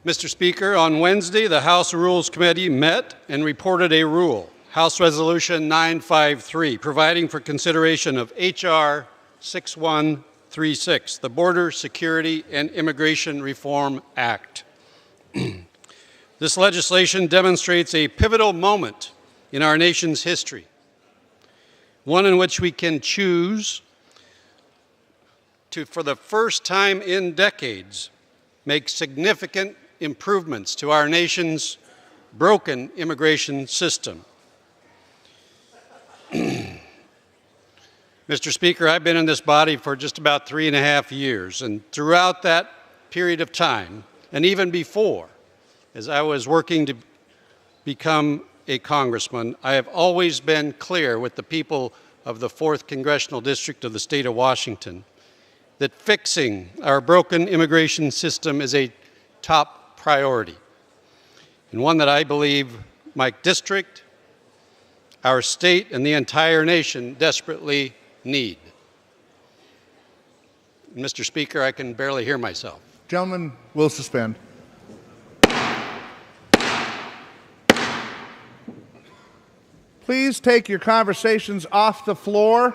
Mr. Speaker, on Wednesday, the House Rules Committee met and reported a rule, House Resolution 953, providing for consideration of H.R. 6136, the Border Security and Immigration Reform Act. This legislation demonstrates a pivotal moment in our nation's history, one in which we can choose to, for the first time in decades, make significant improvements to our nation's broken immigration system. Mr. Speaker, I've been in this body for just about 3.5 years, and throughout that period of time, and even before, as I was working to become a congressman, I have always been clear with the people of the 4th Congressional District of the state of Washington that fixing our broken immigration system is a top priority, and one that I believe my district, our state, and the entire nation desperately need. Mr. Speaker, I can barely hear myself. Gentlemen, will suspend. Please take your conversations off the floor.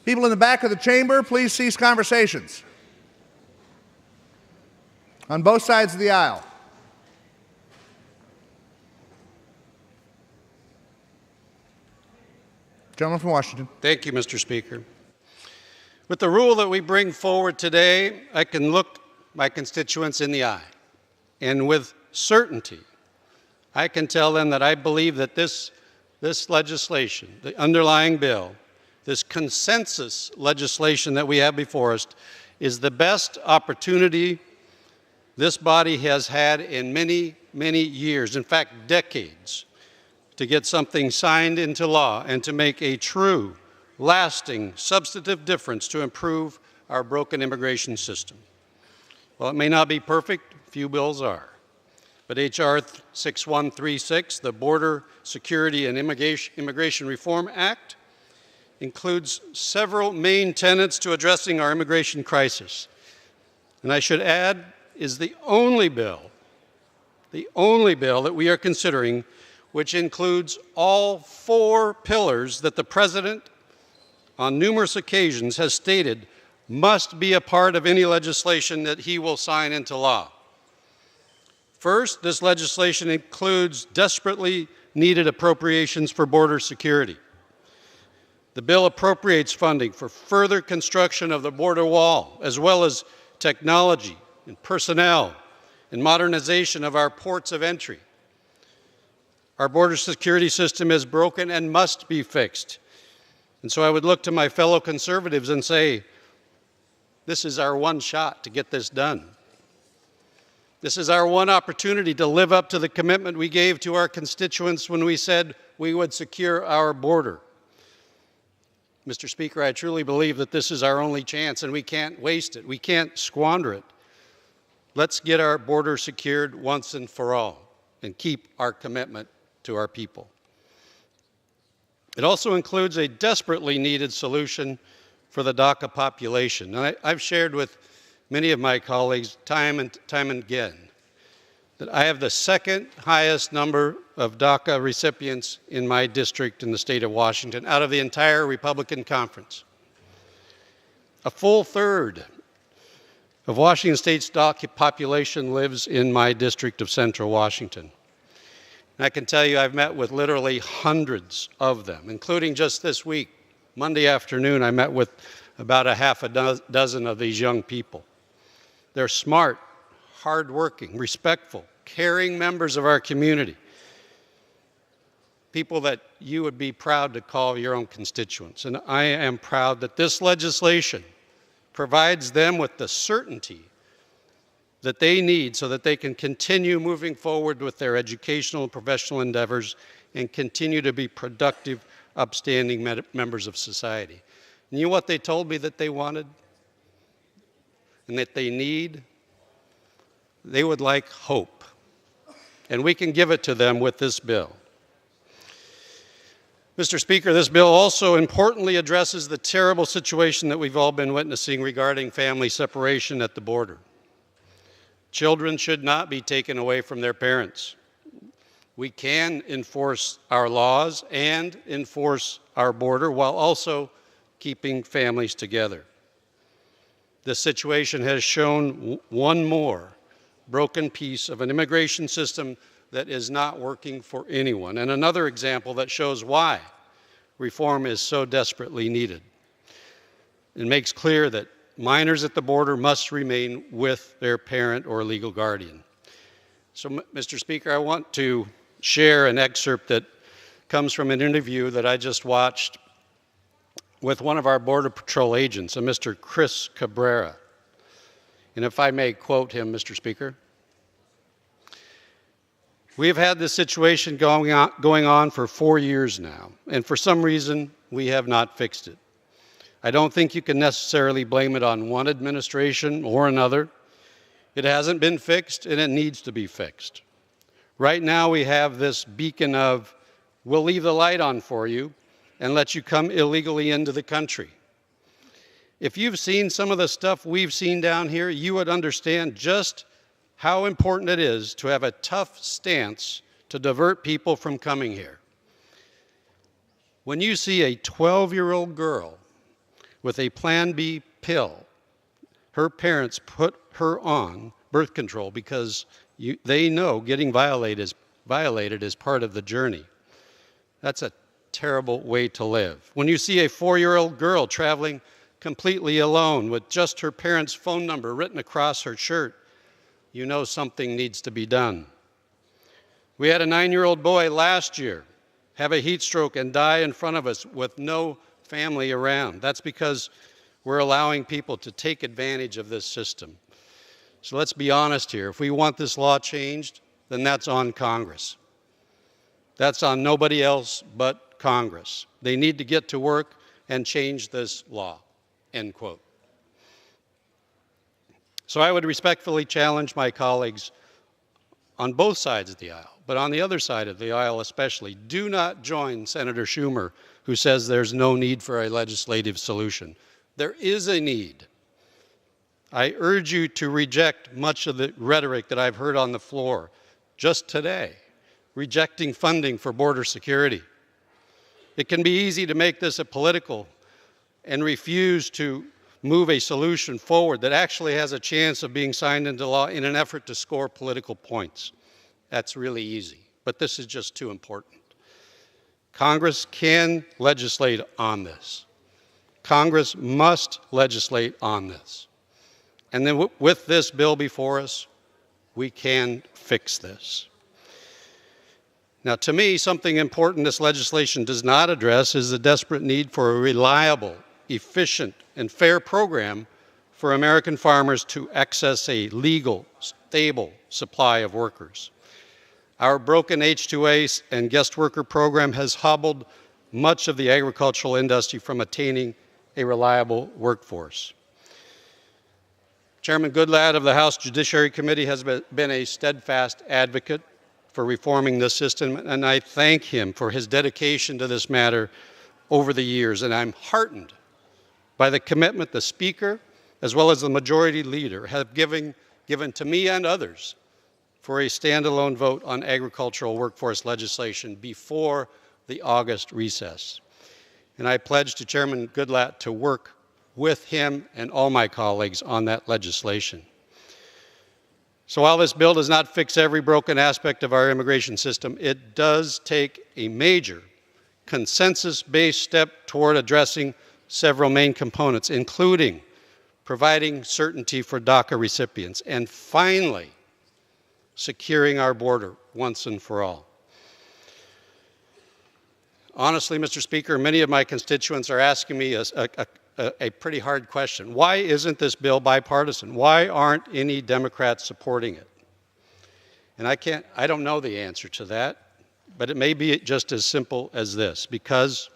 People in the back of the chamber, please cease conversations. On both sides of the aisle. Gentleman from Washington. Thank you, Mr. Speaker. With the rule that we bring forward today, I can look my constituents in the eye, and with certainty, I can tell them that I believe that this legislation, the underlying bill, this consensus legislation that we have before us, is the best opportunity this body has had in many, many years, in fact, decades, to get something signed into law and to make a true, lasting, substantive difference to improve our broken immigration system. Well, it may not be perfect, few bills are, but H.R. 6136, the Border Security and Immigration Reform Act, includes several main tenets to addressing our immigration crisis. And I should add, is the only bill that we are considering which includes all 4 pillars that the President on numerous occasions has stated must be a part of any legislation that he will sign into law. First, this legislation includes desperately needed appropriations for border security. The bill appropriates funding for further construction of the border wall, as well as technology and personnel and modernization of our ports of entry. Our border security system is broken and must be fixed. And so I would look to my fellow conservatives and say, this is our one shot to get this done. This is our one opportunity to live up to the commitment we gave to our constituents when we said we would secure our border. Mr. Speaker, I truly believe that this is our only chance, and we can't waste it. We can't squander it. Let's get our border secured once and for all and keep our commitment to our people. It also includes a desperately needed solution for the DACA population. And I've shared with many of my colleagues time and again that I have the second highest number of DACA recipients in my district in the state of Washington out of the entire Republican conference. A full third of Washington State's DACA population lives in my district of Central Washington. And I can tell you I've met with literally hundreds of them, including just this week, Monday afternoon, I met with about a half a dozen of these young people. They're smart, hardworking, respectful, caring members of our community. People that you would be proud to call your own constituents. And I am proud that this legislation provides them with the certainty that they need so that they can continue moving forward with their educational and professional endeavors and continue to be productive, upstanding members of society. And you know what they told me that they wanted and that they need? They would like hope. And we can give it to them with this bill. Mr. Speaker, this bill also importantly addresses the terrible situation that we've all been witnessing regarding family separation at the border. Children should not be taken away from their parents. We can enforce our laws and enforce our border while also keeping families together. This situation has shown one more broken piece of an immigration system that is not working for anyone, and another example that shows why reform is so desperately needed. It makes clear that minors at the border must remain with their parent or legal guardian. So, Mr. Speaker, I want to share an excerpt that comes from an interview that I just watched with one of our Border Patrol agents, a Mr. Chris Cabrera. And if I may quote him, Mr. Speaker, "We have had this situation going on for 4 years now, and for some reason, we have not fixed it. I don't think you can necessarily blame it on one administration or another. It hasn't been fixed, and it needs to be fixed. Right now, we have this beacon of, we'll leave the light on for you and let you come illegally into the country. If you've seen some of the stuff we've seen down here, you would understand just how important it is to have a tough stance to divert people from coming here. When you see a 12-year-old girl with a Plan B pill, her parents put her on birth control because they know getting violated is part of the journey. That's a terrible way to live. When you see a 4-year-old girl traveling completely alone with just her parents' phone number written across her shirt, you know something needs to be done. We had a 9-year-old boy last year have a heat stroke and die in front of us with no family around. That's because we're allowing people to take advantage of this system. So let's be honest here. If we want this law changed, then that's on Congress. That's on nobody else but Congress. They need to get to work and change this law." End quote. So I would respectfully challenge my colleagues on both sides of the aisle, but on the other side of the aisle especially, do not join Senator Schumer, who says there's no need for a legislative solution. There is a need. I urge you to reject much of the rhetoric that I've heard on the floor just today, rejecting funding for border security. It can be easy to make this a political and refuse to move a solution forward that actually has a chance of being signed into law in an effort to score political points. That's really easy, but this is just too important. Congress can legislate on this. Congress must legislate on this. And then with this bill before us, we can fix this. Now, to me, something important this legislation does not address is the desperate need for a reliable, efficient, and fair program for American farmers to access a legal, stable supply of workers. Our broken H-2A and guest worker program has hobbled much of the agricultural industry from attaining a reliable workforce. Chairman Goodlatte of the House Judiciary Committee has been a steadfast advocate for reforming this system, and I thank him for his dedication to this matter over the years, and I'm heartened by the commitment the Speaker, as well as the Majority Leader, have given to me and others for a standalone vote on agricultural workforce legislation before the August recess. And I pledge to Chairman Goodlatte to work with him and all my colleagues on that legislation. So while this bill does not fix every broken aspect of our immigration system, it does take a major consensus-based step toward addressing several main components, including providing certainty for DACA recipients, and finally, securing our border once and for all. Honestly, Mr. Speaker, many of my constituents are asking me a pretty hard question. Why isn't this bill bipartisan? Why aren't any Democrats supporting it? And I don't know the answer to that, but it may be just as simple as this: because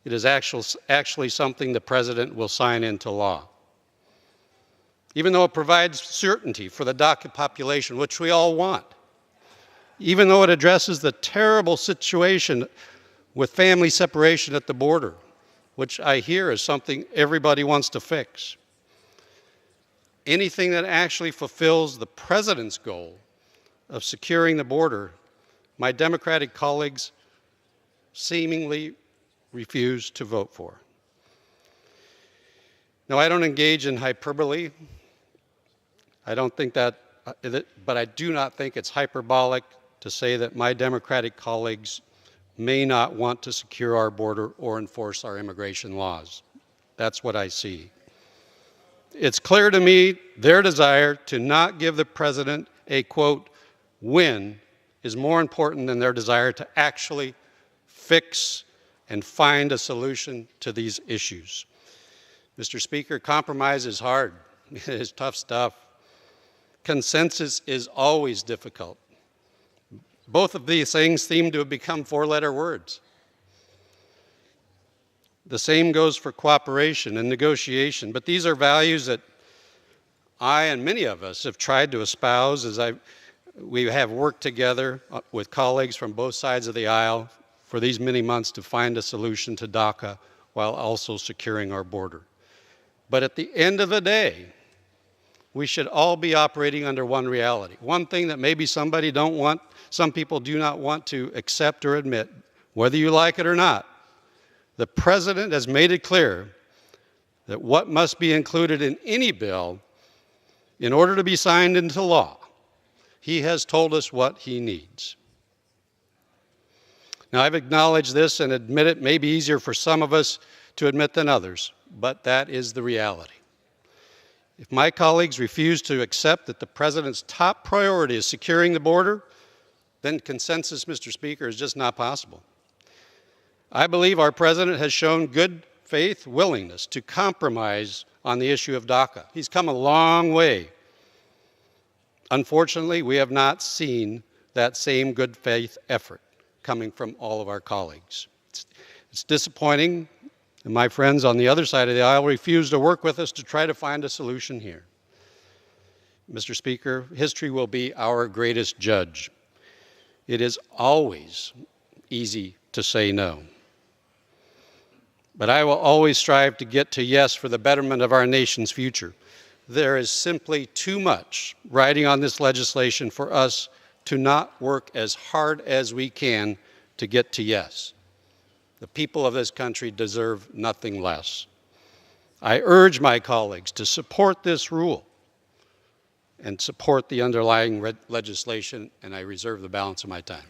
it is actually something the President will sign into law. Even though it provides certainty for the DACA population, which we all want, even though it addresses the terrible situation with family separation at the border, which I hear is something everybody wants to fix. Anything that actually fulfills the president's goal of securing the border, my Democratic colleagues seemingly refuse to vote for. Now, I don't engage in hyperbole. I don't think that, but I do not think it's hyperbolic to say that my Democratic colleagues may not want to secure our border or enforce our immigration laws. That's what I see. It's clear to me their desire to not give the president a, quote, win is more important than their desire to actually fix and find a solution to these issues. Mr. Speaker, compromise is hard. It is tough stuff. Consensus is always difficult. Both of these things seem to have become four-letter words. The same goes for cooperation and negotiation, but these are values that I and many of us have tried to espouse as we have worked together with colleagues from both sides of the aisle for these many months to find a solution to DACA while also securing our border. But at the end of the day, we should all be operating under one reality. One thing that maybe some people do not want to accept or admit, whether you like it or not. The president has made it clear that what must be included in any bill in order to be signed into law, he has told us what he needs. Now, I've acknowledged this and admit it may be easier for some of us to admit than others, but that is the reality. If my colleagues refuse to accept that the president's top priority is securing the border, then consensus, Mr. Speaker, is just not possible. I believe our president has shown good faith willingness to compromise on the issue of DACA. He's come a long way. Unfortunately, we have not seen that same good faith effort coming from all of our colleagues. It's disappointing, and my friends on the other side of the aisle refuse to work with us to try to find a solution here. Mr. Speaker, history will be our greatest judge. It is always easy to say no. But I will always strive to get to yes for the betterment of our nation's future. There is simply too much riding on this legislation for us to not work as hard as we can to get to yes. The people of this country deserve nothing less. I urge my colleagues to support this rule and support the underlying legislation, and I reserve the balance of my time.